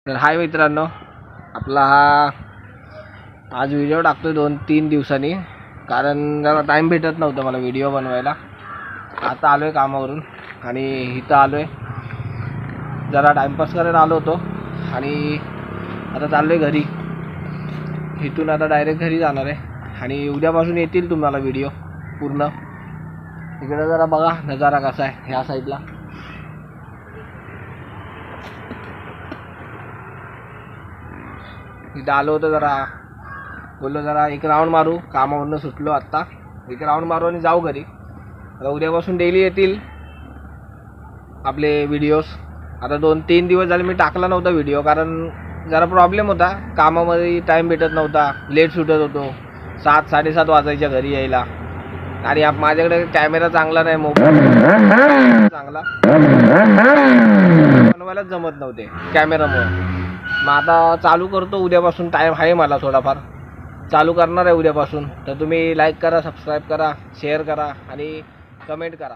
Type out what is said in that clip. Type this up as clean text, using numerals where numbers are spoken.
तर हाय मित्रांनो, आपला हा आज व्हिडिओ टाकतो 2-3 दिवसांनी, कारण जरा टाईम भेटत नव्हतं मला व्हिडिओ बनवायला. आता आलो आहे कामावरून आणि इथं आलो आहे, जरा टाईमपास करायला आलो होतो आणि आता चाललो आहे घरी. इथून आता डायरेक्ट घरी जाणार आहे आणि उद्यापासून येतील तुम्हाला व्हिडिओ पूर्ण. इकडे जरा बघा नजारा कसा आहे ह्या साईडला. इथं आलो होतं, जरा बोललो जरा एक राऊंड मारू, कामावरून सुटलो आत्ता, एक राऊंड मारू आणि जाऊ घरी. आता उद्यापासून डेली येतील आपले व्हिडिओज. आता 2-3 दिवस झाले मी टाकला नव्हता व्हिडिओ, कारण जरा प्रॉब्लेम होता, कामामध्ये टाईम भेटत नव्हता, लेट सुटत होतो, 7-7:30 वाजायच्या घरी यायला. आणि माझ्याकडे कॅमेरा चांगला नाही, मोबाईल चांगला बनवायलाच जमत नव्हते कॅमेरामुळे. मग आता चालू करतो उद्यापासून, टाईम आहे मला थोडाफार, चालू करणार आहे उद्यापासून. तर तुम्ही लाईक करा, सबस्क्राईब करा, शेअर करा आणि कमेंट करा.